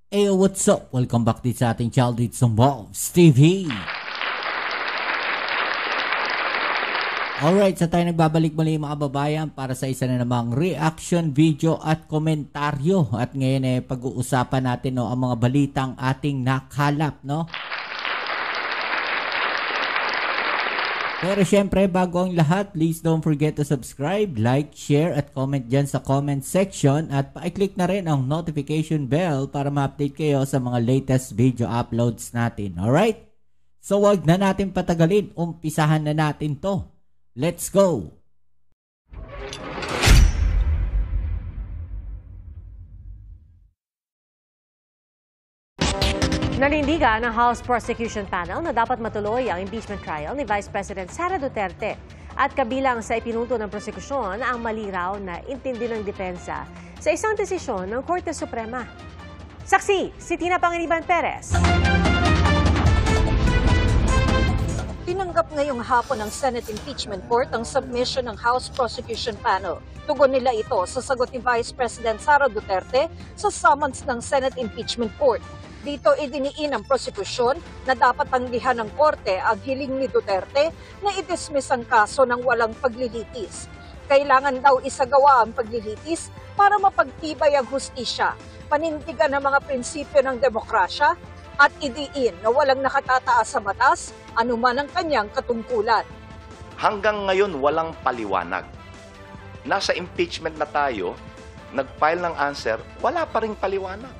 Hey, what's up? Welcome back din sa ating channel dito sa Mobs TV. Alright, sa tayo nagbabalik muli mga kababayan para sa isa na namang reaction video at komentaryo. At ngayon pag-uusapan natin ang mga balitang ating nakalap, no? Pero syempre, bago ang lahat, please don't forget to subscribe, like, share, at comment dyan sa comment section. At pa-click na rin ang notification bell para ma-update kayo sa mga latest video uploads natin. Alright? So wag na natin patagalin, umpisahan na natin to. Let's go! Nanindigan ng House Prosecution Panel na dapat matuloy ang impeachment trial ni Vice President Sara Duterte at kabilang sa ipinuto ng prosekusyon ang maliraw na intindi ng depensa sa isang desisyon ng Korte Suprema. Saksi, si Tina Pangiliban Perez. Tinanggap ngayong hapon ng Senate Impeachment Court ang submission ng House Prosecution Panel. Tugon nila ito sa sagot ni Vice President Sara Duterte sa summons ng Senate Impeachment Court. Dito idiniin ng prosekusyon na dapat tanggihan ng korte ang hiling ni Duterte na i-dismiss ang kaso ng walang paglilitis. Kailangan daw isagawa ang paglilitis para mapagtibay ang hustisya, panindigan ng mga prinsipyo ng demokrasya at idiin na walang nakatataas sa batas anuman ang kanyang katungkulan. Hanggang ngayon walang paliwanag. Nasa impeachment na tayo, nag-file ng answer, wala pa ring paliwanag.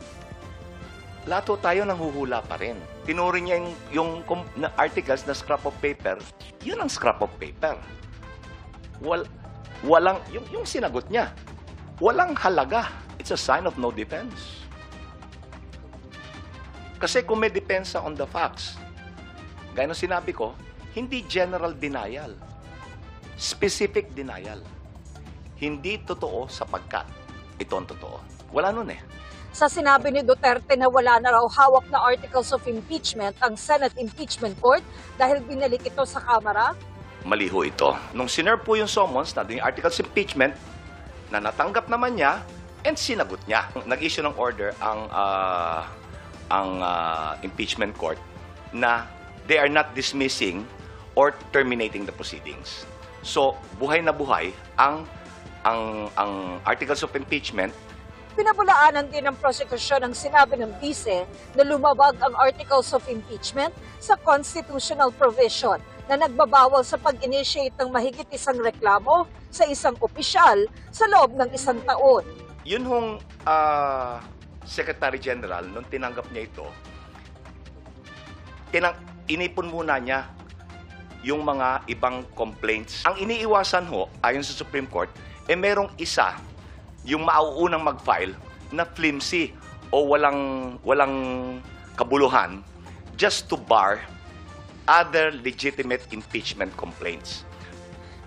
Lato tayo nanghuhula pa rin. Tinuring niya yung articles na scrap of paper, yun ang scrap of paper. Walang, yung sinagot niya, walang halaga. It's a sign of no defense. Kasi kung may depensa on the facts, gaya ng sinabi ko, hindi general denial, specific denial. Hindi totoo sapagkat ito ang totoo. Wala nun eh. Sa sinabi ni Duterte na wala na raw hawak na articles of impeachment ang Senate Impeachment Court dahil binalik ito sa Kamara. Maliho ito. Nung sinerve po yung summons na yung articles of impeachment na natanggap naman niya and sinagot niya. Nag-issue ng order ang impeachment court na they are not dismissing or terminating the proceedings. So, buhay na buhay ang articles of impeachment. Pinabulaanan din ng prosekusyon ang sinabi ng bise na lumabag ang articles of impeachment sa constitutional provision na nagbabawal sa pag-initiate ng mahigit isang reklamo sa isang opisyal sa loob ng isang taon. Yun hong Secretary General, nung tinanggap niya ito, inipon muna niya yung mga ibang complaints. Ang iniiwasan ho, ayon sa Supreme Court, merong isa yung mauunang mag-file na flimsy o walang kabuluhan just to bar other legitimate impeachment complaints.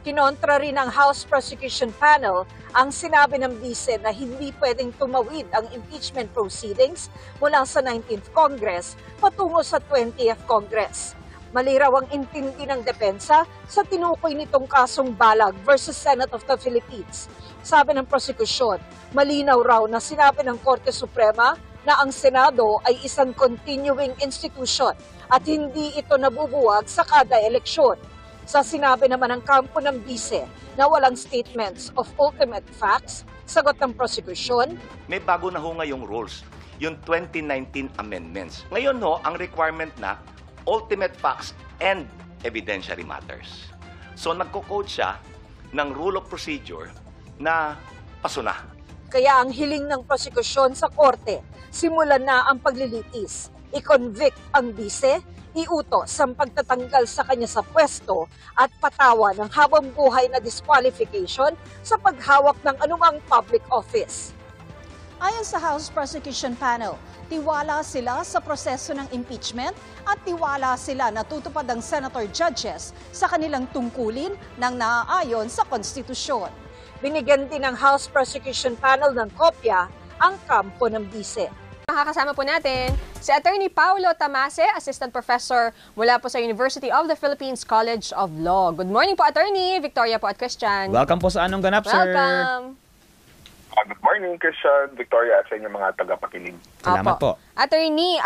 Kinontra rin ng House Prosecution Panel ang sinabi ng bise na hindi pwedeng tumawid ang impeachment proceedings mula sa 19th Congress patungo sa 20th Congress. Maliraw ang intindi ng depensa sa tinukoy nitong kasong Balag versus Senate of the Philippines. Sabi ng prosekusyon, malinaw raw na sinabi ng Korte Suprema na ang Senado ay isang continuing institution at hindi ito nabubuwag sa kada eleksyon. Sa sinabi naman ng kampo ng bise na walang statements of ultimate facts, sagot ng prosekusyon, may bago na ho ngayong rules, yung 2019 amendments. Ngayon ho, ang requirement na ultimate facts and evidentiary matters. So nagko-code siya ng rule of procedure na paso na. Kaya ang hiling ng prosekusyon sa korte, simulan na ang paglilitis. I-convict ang bise, iutos ang pagtatanggal sa kanya sa pwesto at patawa ng habang buhay na disqualification sa paghawak ng anumang public office. Ayon sa House Prosecution Panel, tiwala sila sa proseso ng impeachment at tiwala sila na tutupad ang senator judges sa kanilang tungkulin ng naaayon sa konstitusyon. Binigyan din ng House Prosecution Panel ng kopya ang kampo ng bise. Makakasama po natin si Attorney Paulo Tamase, Assistant Professor mula po sa University of the Philippines College of Law. Good morning po, Attorney. Victoria po at Christian. Welcome po sa Anong Ganap, sir. Welcome. Good morning, Christian, Victoria, at sa inyong mga tagapakinig. Salamat po. Attorney,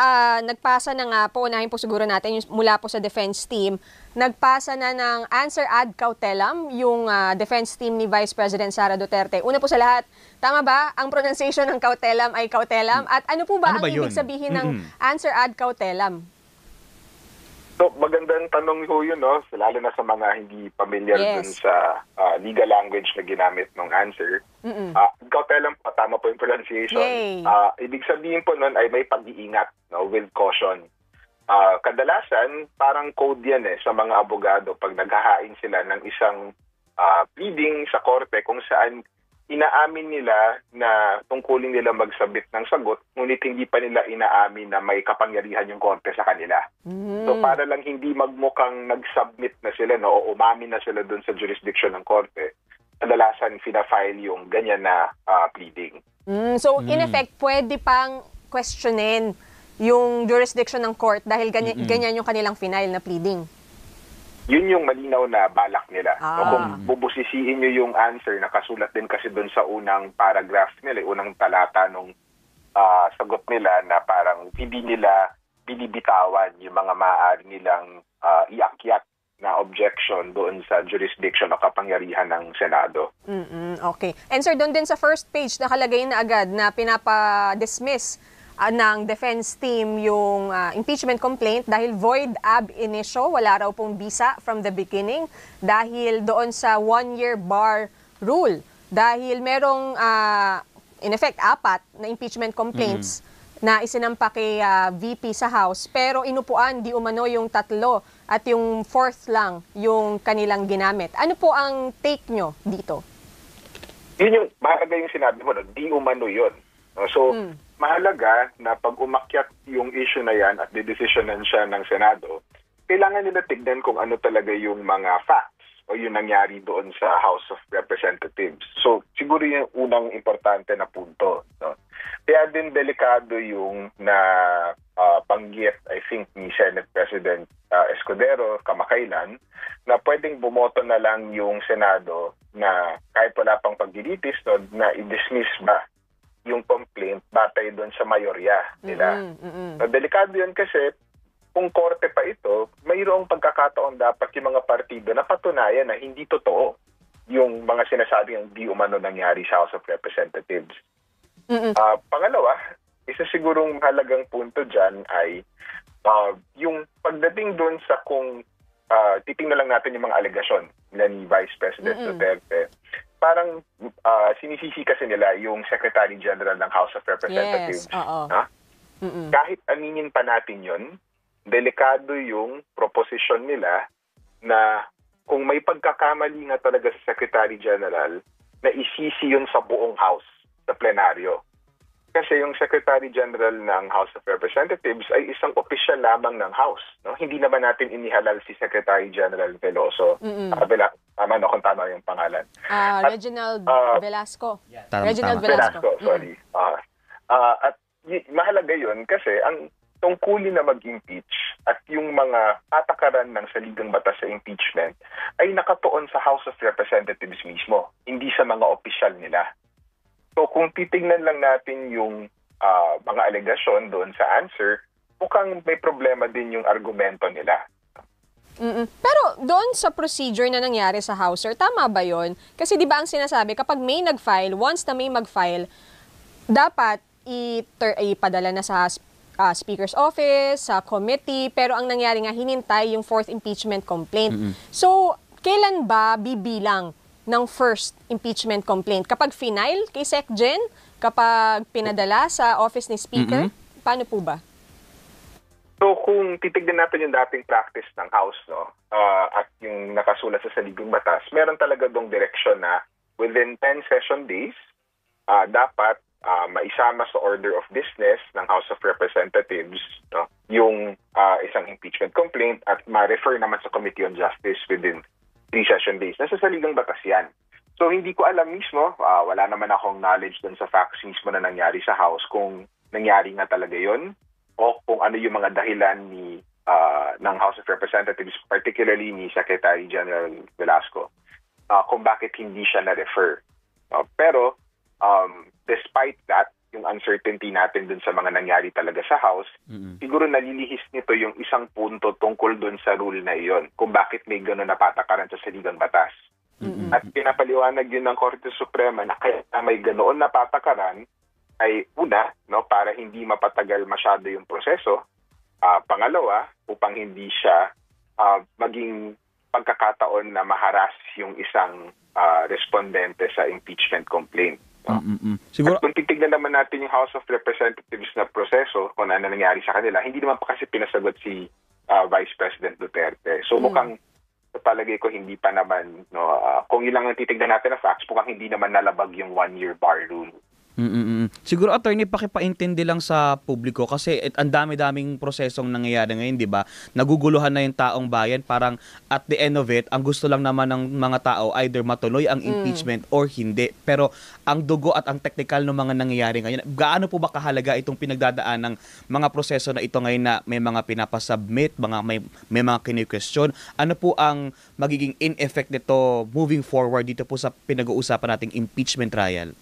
nagpasa na nga po, unahin po siguro natin yung mula po sa defense team, nagpasa na ng answer ad cautelam yung defense team ni Vice President Sara Duterte. Una po sa lahat, tama ba ang pronunciation ng cautelam ay cautelam? At ano po ba ang ibig sabihin ng answer ad cautelam? So, magandang tanong ho yun, no? Lalo na sa mga hindi familiar dun sa legal language na ginamit ng answer. Cautelam po, tama po yung pronunciation. Ibig sabihin po nun ay may pag-iingat, no? With caution. Kadalasan, parang code yan sa mga abogado pag naghahain sila ng isang pleading sa korte kung saan inaamin nila na tungkulin nila magsabit ng sagot, ngunit hindi pa nila inaamin na may kapangyarihan yung korte sa kanila. So para lang hindi magmukhang nag-submit na sila, no, o umamin na sila dun sa jurisdiction ng korte, kadalasan fina-file yung ganyan na pleading. So in effect, pwede pang questionin yung jurisdiction ng court dahil ganyan yung kanilang final na pleading. Yun yung malinaw na balak nila. So, kung bubusisiin nyo yung answer, nakasulat din kasi doon sa unang paragraph nila, unang talata nung sagot nila na parang hindi nila binibitawan yung mga maaari nilang iakyat na objection doon sa jurisdiction o kapangyarihan ng Senado. Okay. And sir, doon din sa first page, nakalagay na agad na pinapa-dismiss ng defense team yung impeachment complaint dahil void ab initio, wala raw pong bisa from the beginning dahil doon sa 1-year bar rule. Dahil merong, in effect, 4 na impeachment complaints na isinampa kay VP sa House, pero inupuan di umano yung 3 at yung 4th lang yung kanilang ginamit. Ano po ang take nyo dito? Yun yung mahalaga yung sinabi mo, no? Di umano yun. So, mahalaga na pag umakyat yung issue na yan at didesisyonan siya ng Senado, kailangan nila tignan kung ano talaga yung mga facts o yung nangyari doon sa House of Representatives. So, siguro yung unang importante na punto. No? Kaya din delikado yung na banggit, I think, ni Senate President Escudero kamakailan, na pwedeng bumoto na lang yung Senado na kahit wala pang pagdilitis, no, na i-dismiss ba yung complaint batay doon sa mayorya nila. So, delikado yun kasi kung korte pa ito, mayroong pagkakataon dapat yung mga partido na patunayan na hindi totoo yung mga sinasabing di umano nangyari sa House of Representatives. Pangalawa, isa sigurong mahalagang punto dyan ay yung pagdating doon sa kung titingnan lang natin yung mga alegasyon nila ni Vice President Duterte, parang sinisisi kasi nila yung Secretary General ng House of Representatives. Kahit aminin pa natin yun, delikado yung proposition nila na kung may pagkakamali nga talaga sa Secretary General, na isisi yun sa buong House, sa plenaryo. Kasi yung Secretary General ng House of Representatives ay isang opisyal lamang ng House. No? Hindi naman natin inihalal si Secretary General Veloso. Tama, no, kung tama yung pangalan. Reginald Velasco. Reginald Velasco, sorry. At mahalaga yun kasi ang tungkulin na mag-impeach at yung mga patakaran ng saligang batas sa impeachment ay nakatuon sa House of Representatives mismo, hindi sa mga opisyal nila. So kung titingnan lang natin yung mga alegasyon doon sa answer, mukhang may problema din yung argumento nila. Pero doon sa procedure na nangyari sa House, sir, tama ba yun? Kasi di ba ang sinasabi, kapag may nag-file, once na may mag-file, dapat ipadala na sa Speaker's Office, sa committee, pero ang nangyari nga, hinintay yung 4th impeachment complaint. So, kailan ba bibilang ng first impeachment complaint? Kapag final kay SecGen? Kapag pinadala sa office ni Speaker? Paano po ba? So kung titignan natin yung dating practice ng House, no, at yung nakasulat sa saligang batas, meron talaga dong direksyon na within 10 session days, dapat maisama sa order of business ng House of Representatives, no, yung isang impeachment complaint at ma-refer naman sa Committee on Justice within 3 session days. Nasa saligang batas yan. So hindi ko alam mismo, wala naman akong knowledge dun sa facts mismo na nangyari sa House kung nangyari nga talaga yon o kung ano yung mga dahilan ni ng House of Representatives, particularly ni Secretary General Velasco, kung bakit hindi siya na-refer. Pero despite that, yung uncertainty natin dun sa mga nangyari talaga sa House, siguro nalilihis nito yung isang punto tungkol dun sa rule na iyon, kung bakit may gano'n na patakaran sa saligang batas. At pinapaliwanag yun ng Korte Suprema na kaya may ganoon na patakaran ay una, para hindi mapatagal masyado yung proseso. Pangalawa, upang hindi siya maging pagkakataon na maharas yung isang respondente sa impeachment complaint. Siguro, at kung titignan naman natin yung House of Representatives na proseso, kung ano nangyari sa kanila, hindi naman pa kasi pinasagot si Vice President Duterte. So mukhang palagay ko hindi pa naman, kung ilang ang titignan natin na facts, mukhang hindi naman nalabag yung 1-year bar rule. Siguro, attorney, pakipaintindi lang sa publiko kasi ang dami-daming prosesong nangyayari ngayon, di ba? Naguguluhan na yung taong bayan. Parang at the end of it, ang gusto lang naman ng mga tao either matuloy ang impeachment or hindi. Pero ang dugo at ang technical ng mga nangyayari ngayon, gaano po ba kahalaga itong pinagdadaan ng mga proseso na ito ngayon na may mga pinapasubmit, may mga kini-question? Ano po ang magiging in-effect nito moving forward dito po sa pinag-uusapan nating impeachment trial?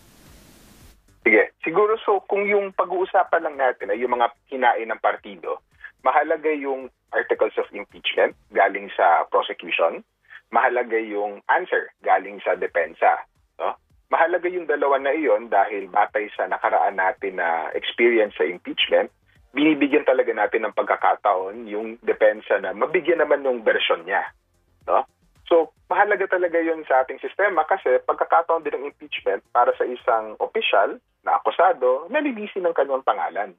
Sige. Siguro kung yung pag-uusapan lang natin ay yung mga hinain ng partido, mahalaga yung articles of impeachment galing sa prosecution, mahalaga yung answer galing sa depensa. Mahalaga yung dalawa na iyon dahil batay sa nakaraan natin na experience sa impeachment, binibigyan talaga natin ng pagkakataon yung depensa na mabigyan naman ng version niya. So, mahalaga talaga yun sa ating sistema kasi pagkakataon din ng impeachment para sa isang opisyal na akusado, nalilisin ng kanyang pangalan.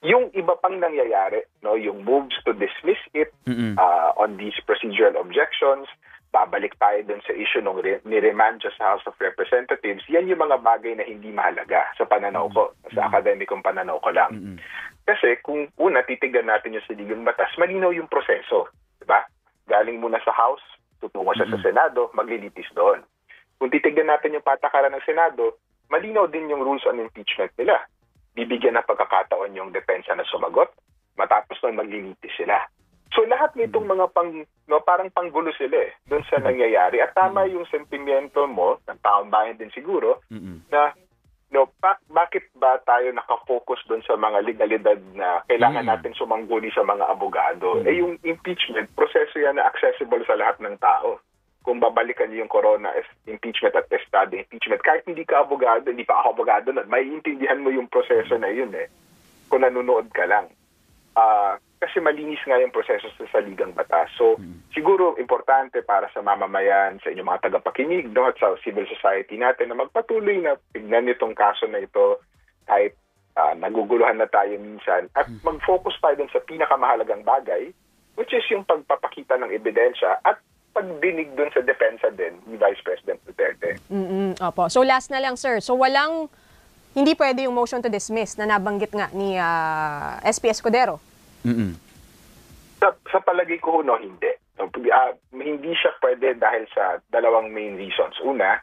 Yung iba pang nangyayari, yung moves to dismiss it on these procedural objections, babalik tayo dun sa issue nung ni-remand sa House of Representatives, yan yung mga bagay na hindi mahalaga sa pananaw ko, sa akademikong pananaw ko lang. Kasi kung una, titignan natin yung saligang batas, malinaw yung proseso. Diba? Galing muna sa House, tutungo siya sa Senado, maglilitis doon. Kung titignan natin yung patakaran ng Senado, malinaw din yung rules on impeachment nila. Bibigyan ng pagkakataon yung depensa na sumagot, matapos nun maglilitis sila. So lahat nitong mga parang panggulo sila doon sa nangyayari. At tama yung sentimiento mo, ng taong bayan din siguro, na bakit ba tayo nakafocus doon sa mga legalidad na kailangan natin sumangguni sa mga abogado? Yung impeachment, proseso yan na accessible sa lahat ng tao. Kung babalikan niyo yung corona impeachment at estado impeachment, kahit hindi ka abogado, hindi pa ako abogado nun, maiintindihan mo yung proseso na yun kung nanonood ka lang. Kasi malinis nga yung proseso sa saligang batas. So, siguro importante para sa mamamayan, sa inyong mga tagapakinig, at sa civil society natin na magpatuloy na tignan itong kaso na ito kahit naguguluhan na tayo minsan at mag-focus tayo dun sa pinakamahalagang bagay, which is yung pagpapakita ng ebidensya at pagdinig dun sa depensa din ni Vice President Duterte. Opo. So last na lang, sir. So hindi pwede yung motion to dismiss na nabanggit nga ni SP Escudero? Sa palagay ko, hindi. Hindi siya pwede dahil sa dalawang main reasons. Una,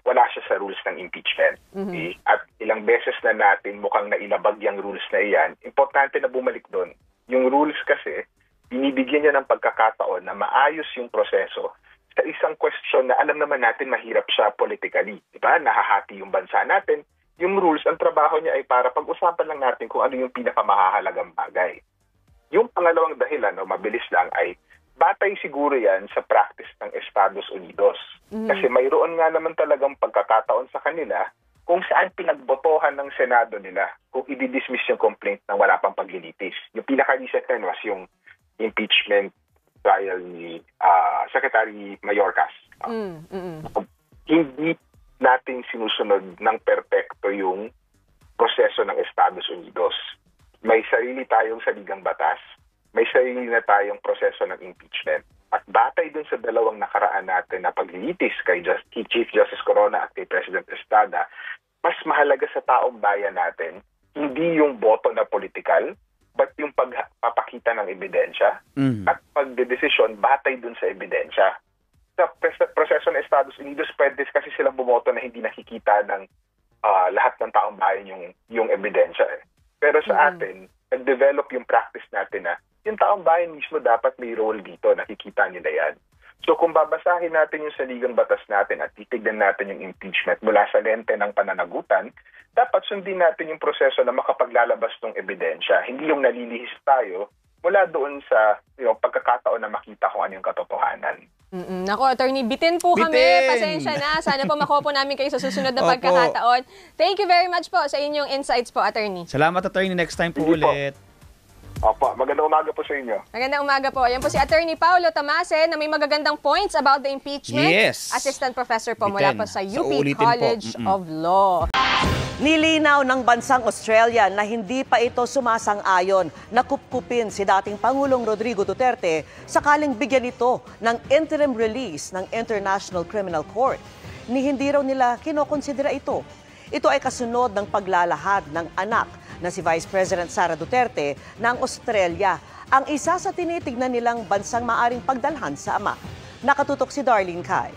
wala siya sa rules ng impeachment. At ilang beses na natin mukhang nailabag yung rules na iyan. Importante na bumalik doon. Yung rules kasi, binibigyan niya ng pagkakataon na maayos yung proseso sa isang question na alam naman natin mahirap siya politically. Diba? Nahahati yung bansa natin. Yung rules, ang trabaho niya ay para pag-usapan lang natin kung ano yung pinakamahahalagang bagay. Yung pangalawang dahilan, mabilis lang, ay batay siguro yan sa practice ng Estados Unidos. Kasi mayroon nga naman talagang pagkakataon sa kanila kung saan pinagbotohan ng Senado nila kung i-dismiss yung complaint ng wala pang paglilitis. Yung pinaka-recent was yung impeachment trial ni Secretary Mayorkas. Hindi natin sinusunod ng perpekto yung proseso ng Estados Unidos. May sarili tayong saligang batas, may sarili na tayong proseso ng impeachment. At batay dun sa dalawang nakaraan natin na paglilitis kay Chief Justice Corona at kay President Estrada, mas mahalaga sa taong bayan natin, hindi yung boto na politikal, but yung pagpapakita ng ebidensya at pagdedesisyon batay dun sa ebidensya. Sa proseso ng Estados Unidos, pwede kasi silang bumoto na hindi nakikita ng lahat ng taong bayan yung ebidensya. Pero sa atin, nag-develop yung practice natin na yung taong bayan mismo dapat may role dito, nakikita nila yan. So kung babasahin natin yung saligang batas natin at titignan natin yung impeachment mula sa lente ng pananagutan, dapat sundin natin yung proseso na makapaglalabas ng ebidensya. Hindi yung nalilihis tayo mula doon sa pagkakataon na makita kung ano yung katotohanan. Naku, Attorney, bitin po kami. Pasensya na. Sana po makuha po namin kayo sa susunod na pagkakataon. Thank you very much po sa inyong insights po, Attorney. Salamat, Attorney. Next time po Sige ulit. Opo, magandang umaga po sa inyo. Magandang umaga po. Ayan po si Attorney Paulo Tamase na may magagandang points about the impeachment. Yes. Assistant Professor po mula po sa UP ulitin College of Law. Nilinaw ng bansang Australia na hindi pa ito sumasang-ayon na kupkupin si dating Pangulong Rodrigo Duterte sakaling bigyan ito ng interim release ng International Criminal Court. Hindi raw nila kinokonsidera ito. Ito ay kasunod ng paglalahad ng anak na si Vice President Sara Duterte ng Australia, ang isa sa tinitignan nilang bansang maaring pagdalhan sa ama. Nakatutok si Darlene Kai.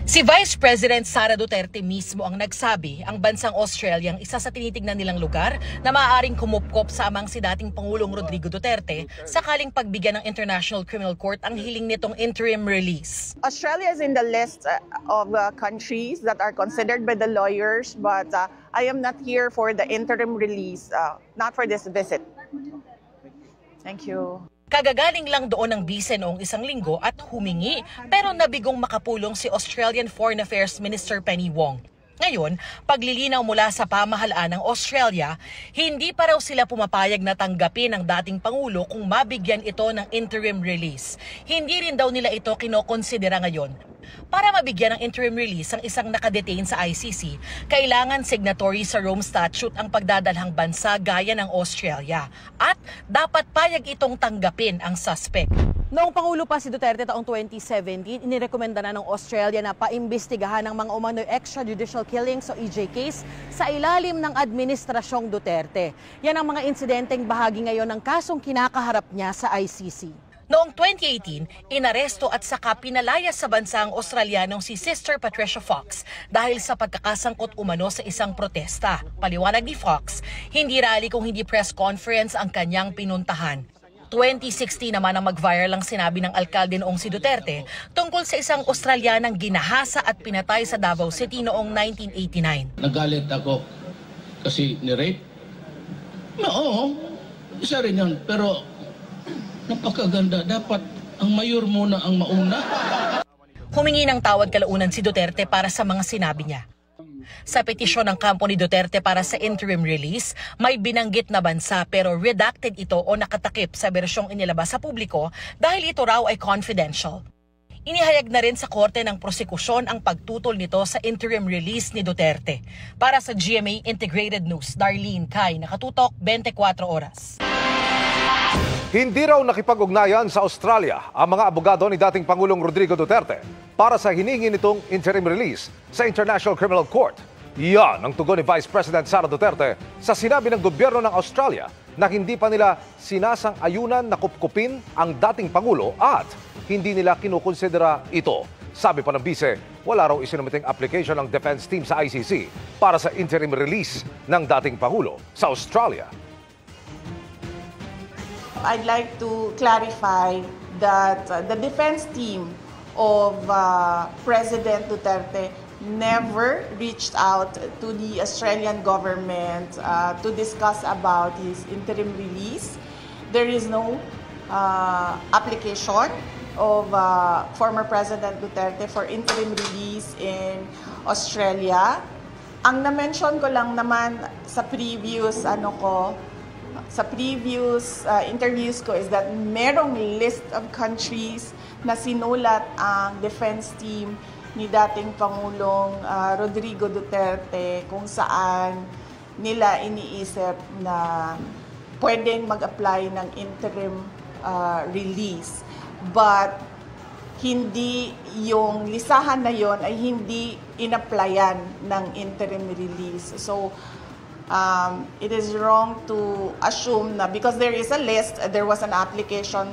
Si Vice President Sara Duterte mismo ang nagsabi ang bansang Australia ang isa sa tinitignan nilang lugar na maaaring kumupkop sa amang si dating Pangulong Rodrigo Duterte sakaling pagbigyan ng International Criminal Court ang hiling nitong interim release. Australia is in the list of countries that are considered by the lawyers, but I am not here for the interim release, not for this visit. Thank you. Kagagaling lang doon ng bise noong isang linggo at humingi pero nabigong makapulong si Australian Foreign Affairs Minister Penny Wong. Ngayon, paglilinaw mula sa pamahalaan ng Australia, hindi pa raw sila pumapayag na tanggapin ang dating Pangulo kung mabigyan ito ng interim release. Hindi rin daw nila ito kinokonsidera ngayon. Para mabigyan ng interim release ang isang nakadetain sa ICC, kailangan signatory sa Rome Statute ang pagdadalhang bansa gaya ng Australia. At dapat payag itong tanggapin ang suspect. Noong Pangulo pa si Duterte taong 2017, inirekomenda na ng Australia na paimbestigahan ng mga umano'y extrajudicial killings o EJ case sa ilalim ng Administrasyong Duterte. Yan ang mga insidenteng bahagi ngayon ng kasong kinakaharap niya sa ICC. Noong 2018, inaresto at saka pinalaya sa bansa ang Australianong si Sister Patricia Fox dahil sa pagkakasangkot umano sa isang protesta. Paliwanag ni Fox, hindi rally kung hindi press conference ang kanyang pinuntahan. 2016 naman ang mag-viral ang sinabi ng alkalde noong si Duterte tungkol sa isang Australianang ginahasa at pinatay sa Davao City noong 1989. Nagalit ako kasi ni-rape? Oo, isa rin yun. Pero napakaganda. Dapat ang mayor muna ang mauna. Humingi ng tawad kalaunan si Duterte para sa mga sinabi niya. Sa petisyon ng kampo ni Duterte para sa interim release, may binanggit na bansa pero redacted ito o nakatakip sa bersyong inilabas sa publiko dahil ito raw ay confidential. Inihayag na rin sa korte ng prosekusyon ang pagtutol nito sa interim release ni Duterte. Para sa GMA Integrated News, Darlene Kai, nakatutok 24 oras. Hindi raw nakipag-ugnayan sa Australia ang mga abogado ni dating Pangulong Rodrigo Duterte para sa hinihingi nitong interim release sa International Criminal Court. Yan ang tugon ni Vice President Sara Duterte sa sinabi ng gobyerno ng Australia na hindi pa nila sinasang-ayunan na kupkupin ang dating Pangulo at hindi nila kinukonsidera ito. Sabi pa ng bise, wala raw isinumiting application ng defense team sa ICC para sa interim release ng dating Pangulo sa Australia. I'd like to clarify that the defense team of President Duterte never reached out to the Australian government to discuss about his interim release. There is no application of former President Duterte for interim release in Australia. Ang na-mention ko lang naman sa previous interviews ko is that merong list of countries na sinulat ang defense team ni dating Pangulong Rodrigo Duterte kung saan nila iniisip na pwedeng mag-apply ng interim release. But hindi yung listahan na yon ay hindi in-applyan ng interim release. So it is wrong to assume na because there is a list, there was an application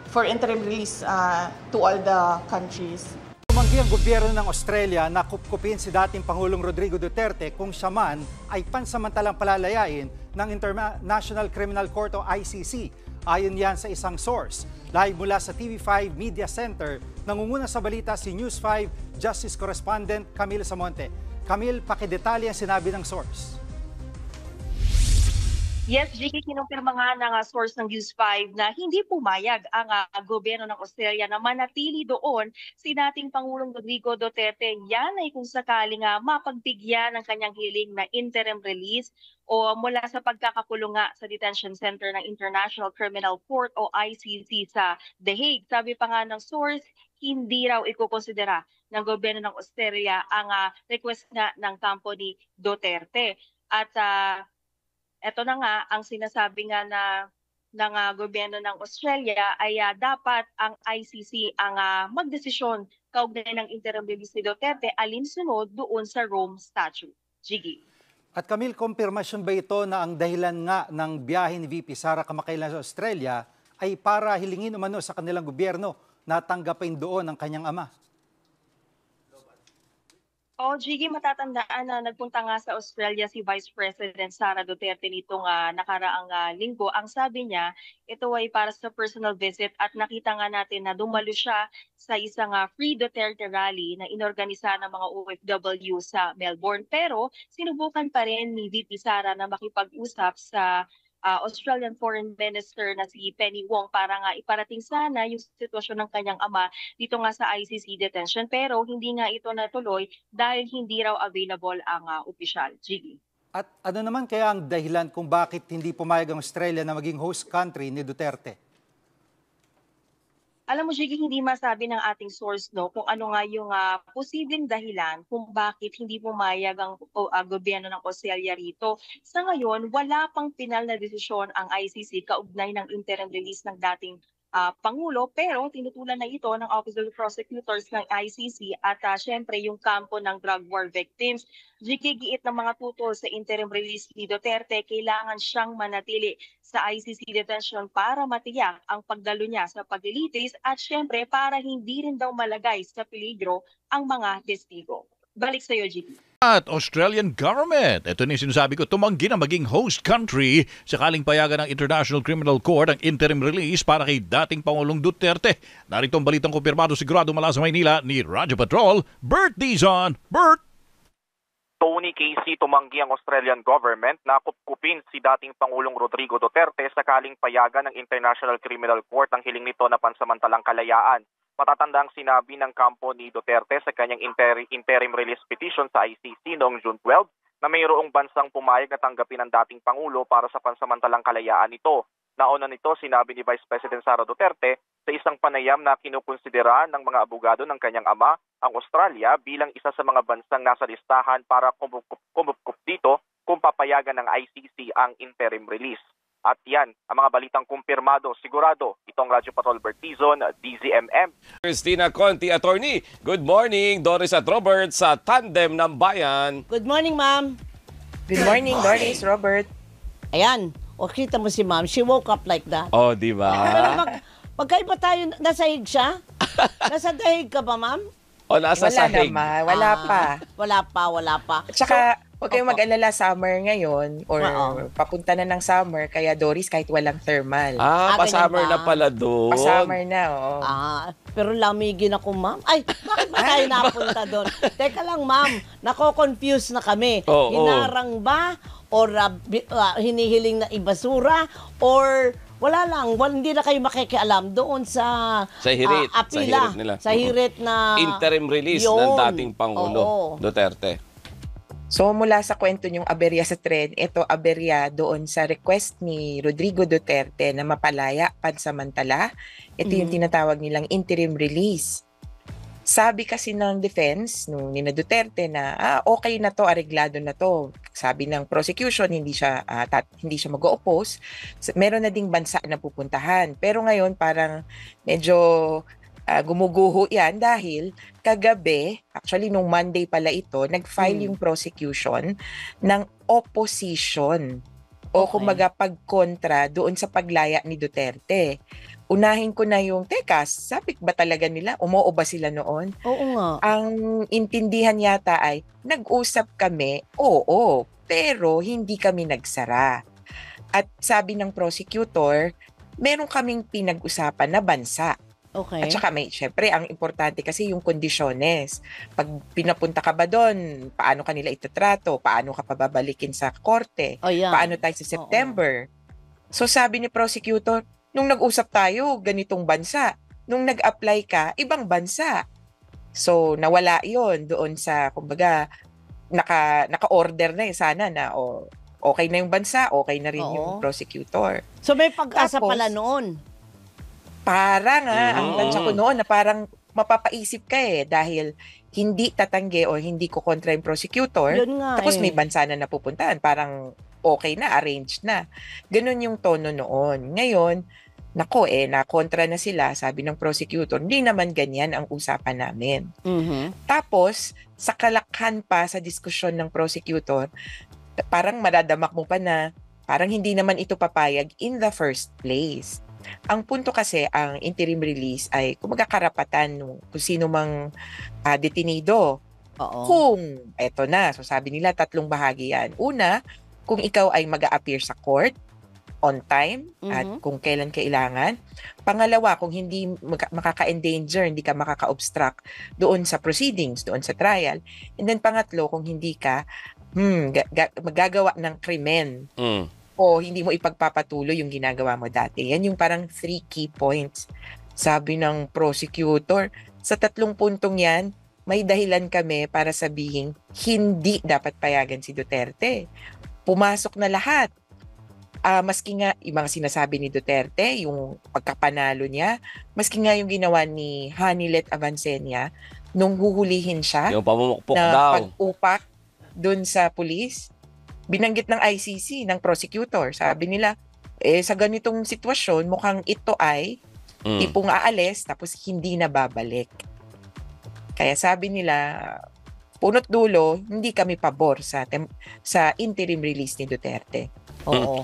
for interim release to all the countries. Tumanggi ang gobyerno ng Australia na kupkupin si dating Pangulong Rodrigo Duterte kung siya man ay pansamantalang palalayain ng International Criminal Court o ICC. Ayon yan sa isang source. Live mula sa TV5 Media Center, nangunguna sa balita si News 5 Justice Correspondent Camille Samonte. Camille, pakidetalye ang sinabi ng source. Yes, Jiggy, kinumpirma nga ng source ng News 5 na hindi pumayag ang gobyerno ng Australia na manatili doon si dating Pangulong Rodrigo Duterte. Yan ay kung sakaling mapagbigyan ng kanyang hiling na interim release o mula sa pagkakakulong nga sa detention center ng International Criminal Court o ICC sa The Hague. Sabi pa nga ng source, hindi raw ikukonsidera ng gobyerno ng Australia ang request nga ng kampo ni Duterte. At ito na nga ang sinasabi nga ng gobyerno ng Australia ay dapat ang ICC ang magdesisyon kaugnay ng interim release ni Duterte alinsunod doon sa Rome Statute. Jiggy. At Camille, konfirmasyon ba ito na ang dahilan nga ng biyahe ni VP Sara kamakailan sa Australia ay para hilingin umano sa kanilang gobyerno na tanggapin doon ang kanyang ama? Jiggy, matatandaan na nagpunta nga sa Australia si Vice President Sara Duterte nitong nakaraang linggo. Ang sabi niya, ito ay para sa personal visit at nakita nga natin na dumalo siya sa isang Free Duterte rally na inorganisa ng mga OFW sa Melbourne. Pero sinubukan pa rin ni VP Sara na makipag-usap sa Australian Foreign Minister na si Penny Wong para nga iparating sana yung sitwasyon ng kanyang ama dito nga sa ICC detention, pero hindi nga ito natuloy dahil hindi raw available ang opisyal. Jiggy. At ano naman kaya ang dahilan kung bakit hindi pumayag ang Australia na maging host country ni Duterte? Alam mo, Jiggy, hindi masabi ng ating source kung ano nga yung posibleng dahilan kung bakit hindi pumayag ang gobyerno ng Australia rito. Sa ngayon, wala pang pinal na desisyon ang ICC kaugnay ng interim release ng dating Pangulo, pero tinutulan na ito ng Office of the Prosecutors ng ICC at syempre yung kampo ng drug war victims. Gigiit ng mga tutol sa interim release ni Duterte, kailangan siyang manatili sa ICC detention para matiyak ang pagdalo niya sa paglilitis at syempre para hindi rin daw malagay sa peligro ang mga testigo. Balik sa iyo, Gigi. At Australian government, ito na yung sinasabi ko, tumanggi na maging host country sakaling payagan ng International Criminal Court ang interim release para kay dating Pangulong Duterte. Narito ang balitang kumpirmado sigurado mula sa Maynila ni Radyo Patrol, Bert Dizon. Bert! Tony Casey, tumanggi ang Australian government na kupkupin si dating Pangulong Rodrigo Duterte sakaling payagan ng International Criminal Court ang hiling nito na pansamantalang kalayaan. Matatandang sinabi ng kampo ni Duterte sa kanyang interim release petition sa ICC noong June 12 na mayroong bansang pumayag na tanggapin ang dating Pangulo para sa pansamantalang kalayaan nito. Nauna nito, sinabi ni Vice President Sara Duterte sa isang panayam na kinukonsidera ng mga abogado ng kanyang ama ang Australia bilang isa sa mga bansang nasa listahan para kumupkup dito kung papayagan ng ICC ang interim release. At yan, ang mga balitang kumpirmado, sigurado, itong Radyo Patrol Bertizon, DZMM. Christina Conti, attorney. Good morning, Doris at Robert sa Tandem ng Bayan. Good morning, ma'am. Good morning, Doris, Robert. Ayan, o kita mo si ma'am, she woke up like that. Oh, di ba? Pero magkaiba tayo, nasa hig siya? Nasa dahig ka ba, ma'am? O nasa sahig? Wala pa. Wala pa. At saka, huwag kayong mag-alala, summer ngayon or papunta na ng summer, kaya Doris kahit walang thermal. Pa-summer na pala doon. Pa-summer na, oo. Pero lamigin ako, ma'am. Ay, bakit ba tayo napunta doon? Teka lang, ma'am, nako-confuse na kami. Hinarang ba? Or hinihiling na ibasura? Or wala lang, hindi na kayo makikialam doon sa hirit, apila, sa hirit na interim release ng dating Pangulo Duterte. So mula sa kwento niyong aberya sa tren, ito aberya doon sa request ni Rodrigo Duterte na mapalaya pansamantala. Ito yung tinatawag nilang interim release. Sabi kasi ng defense nung ni Duterte na okay na to, areglado na to. Sabi ng prosecution hindi siya mag-o-oppose. Meron na ding bansa na pupuntahan. Pero ngayon parang medyo gumuguho yan dahil kagabi, actually nung Monday pala ito, nag-file yung prosecution ng opposition o kumbaga pagkontra doon sa paglaya ni Duterte. Unahin ko na yung, sabik ba talaga nila? Umoo ba sila noon? Oo nga. Ang intindihan yata ay, nag-usap kami, oo, pero hindi kami nagsara. At sabi ng prosecutor, meron kaming pinag-usapan na bansa. Okay. At saka syempre, ang importante kasi yung kondisyones. Pag pinapunta ka ba doon, paano kanila itatrato? Paano ka pababalikin sa korte? Paano tayo sa September? So sabi ni prosecutor, nung nag-usap tayo, ganitong bansa. Nung nag-apply ka, ibang bansa. So nawala yon doon sa, kumbaga, naka-order na sana na okay na yung bansa, okay na rin yung prosecutor. So may pag-asa pala noon. Parang ang tansya ko noon na parang mapapaisip ka dahil hindi tatanggi o hindi ko kontra yung prosecutor. Yun nga Tapos may bansa na napupuntahan. Parang okay na, arranged na. Ganun yung tono noon. Ngayon, na-kontra na sila, sabi ng prosecutor, hindi naman ganyan ang usapan namin. Tapos, sa kalakhan pa sa diskusyon ng prosecutor, parang madadamak mo pa na parang hindi naman ito papayag in the first place. Ang punto kasi, ang interim release ay kumaga karapatan kung sino mang detenido. Kung, eto na, so sabi nila 3 bahagi yan. Una, kung ikaw ay mag-a-appear sa court on time at kung kailan kailangan. Pangalawa, kung hindi makaka-endanger, hindi ka makaka-obstruct doon sa proceedings, doon sa trial. And then pangatlo, kung hindi ka magagawa ng krimen o hindi mo ipagpapatuloy yung ginagawa mo dati. Yan yung parang 3 key points. Sabi ng prosecutor, sa 3 puntong yan, may dahilan kami para sabihin hindi dapat payagan si Duterte. Pumasok na lahat. Maski nga yung mga sinasabi ni Duterte, yung pagkapanalo niya, maski nga yung ginawa ni Hanilet Avancenia nung huhulihin siya yung pamumukpok na daw. pag-upak dun sa pulis, binanggit ng ICC, ng prosecutor. Sabi nila, sa ganitong sitwasyon, mukhang ito ay tipong aalis tapos hindi na babalik. Kaya sabi nila, punot dulo, hindi kami pabor sa interim release ni Duterte.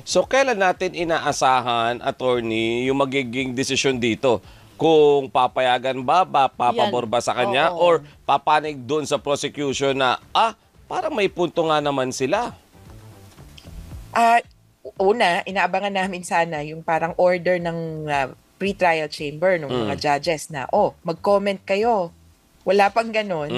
So kailan natin inaasahan, attorney, yung magiging desisyon dito? Kung papayagan ba, papabor ba sa kanya, or papanig doon sa prosecution na, parang may punto nga naman sila? Una, inaabangan namin sana yung parang order ng pre-trial chamber ng mga judges na, mag-comment kayo. Wala pang ganun.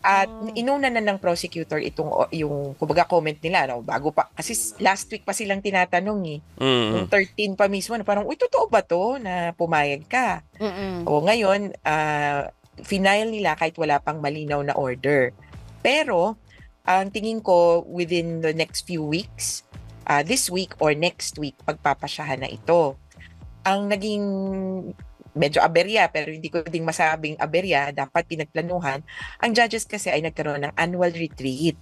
At inuna na ng prosecutor yung kumbaga comment nila, bago pa, kasi last week pa silang tinatanong yung 13 pa mismo, na parang, totoo ba to na pumayag ka? Ngayon, final nila kahit wala pang malinaw na order. Pero, ang tingin ko, within the next few weeks, this week or next week, pagpapasyahan na ito. Ang naging medyo aberya, pero hindi ko ding masabing aberya, dapat pinagplanuhan. Ang judges kasi ay nagkaroon ng annual retreat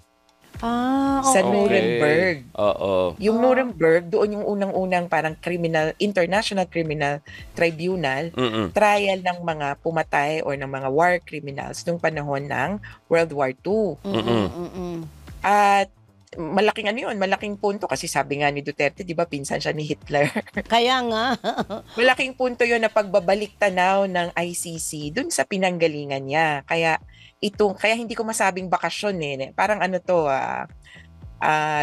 sa Nuremberg. Yung Nuremberg, doon yung unang-unang parang International Criminal Tribunal, trial ng mga pumatay or ng mga war criminals nung panahon ng World War II. At malaking punto kasi sabi nga ni Duterte, di ba, pinsan siya ni Hitler. Kaya nga. Malaking punto yon na pagbabalik tanaw ng ICC dun sa pinanggalingan niya. Kaya hindi ko masabing bakasyon Parang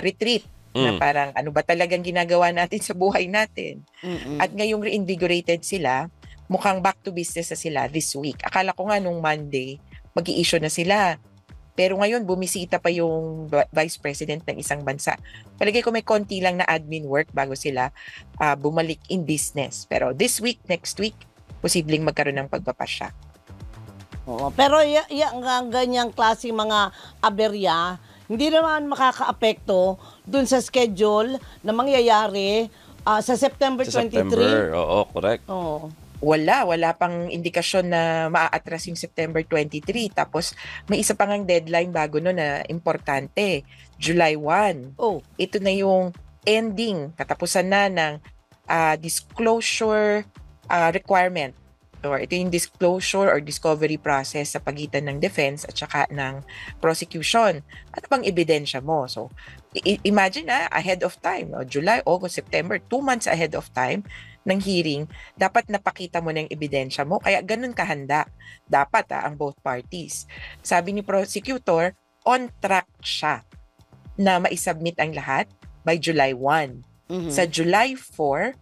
retreat. Na parang ano ba talagang ginagawa natin sa buhay natin. At ngayong reinvigorated sila, mukhang back to business na sila this week. Akala ko nga nung Monday, mag-i-issue na sila. Pero ngayon, bumisita pa yung Vice President ng isang bansa. Palagay ko may konti lang na admin work bago sila bumalik in business. Pero this week, next week, posibleng magkaroon ng pagpapasya. Pero yung ganyang klaseng mga aberya, hindi naman makaka-apekto dun sa schedule na mangyayari sa September 23. Correct. Wala pang indikasyon na maa-atras yung September 23. Tapos may isa pang deadline bago no na importante, July 1. Ito na yung ending, katapusan na ng disclosure requirement. Or ito yung disclosure or discovery process sa pagitan ng defense at saka ng prosecution. Ano bang ebidensya mo? So, imagine ahead of time, July, August, September, 2 months ahead of time ng hearing, dapat napakita mo na yung ebidensya mo. Kaya ganun kahanda. Dapat ang both parties. Sabi ni prosecutor, on track siya na maisubmit ang lahat by July 1. Sa July 4,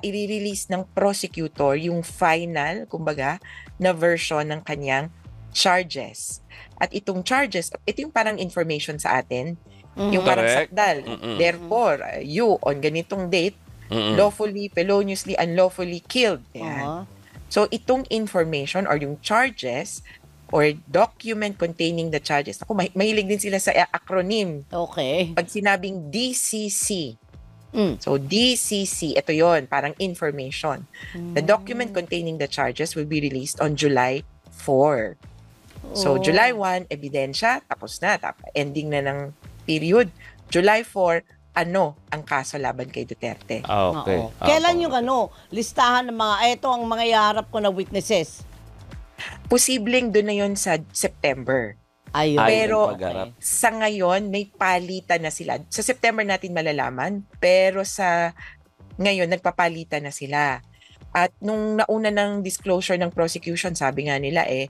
i-release ng prosecutor yung final, kumbaga, na version ng kanyang charges. At itong charges, ito yung parang information sa atin, yung parang Correct. sakdal. Therefore, you on ganitong date, lawfully, feloniously, unlawfully killed. Yan. So itong information or yung charges or document containing the charges. Ako, mahilig din sila sa acronym. Okay. Pag sinabing DCC. So DCC, ito yon, parang information. The document containing the charges will be released on July 4. So July 1, ebidensya, tapos na. Ending na ng period. July 4, ano ang kaso laban kay Duterte. Okay. Kailan yung listahan ng mga, ito ang mga iharap ko na witnesses? Posibleng doon na yon sa September. Ayun. Pero pagharap. sa ngayon, may palitan na sila. Sa September natin malalaman, pero sa ngayon, nagpapalitan na sila. At nung nauna ng disclosure ng prosecution, sabi nga nila 2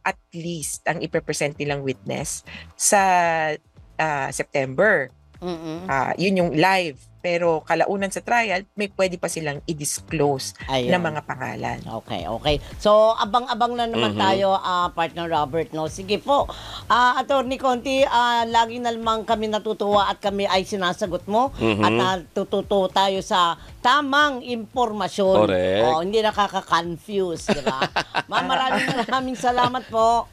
at least ang ipepresent nilang witness sa September. Yun yung live. Pero kalaunan sa trial, may pwede pa silang i-disclose na mga pangalan. Okay. So, abang-abang na naman tayo, partner Robert. No? Sige po. Attorney Conti, lagi na lamang kami natutuwa at kami ay sinasagot mo. At natututo tayo sa tamang impormasyon. Correct. Hindi nakaka-confuse. Diba? Maraming salamat po.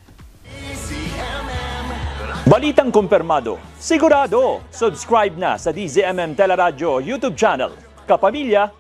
Balitang kumpirmado, sigurado, subscribe na sa DZMM Teleradyo YouTube channel. Kapamilya,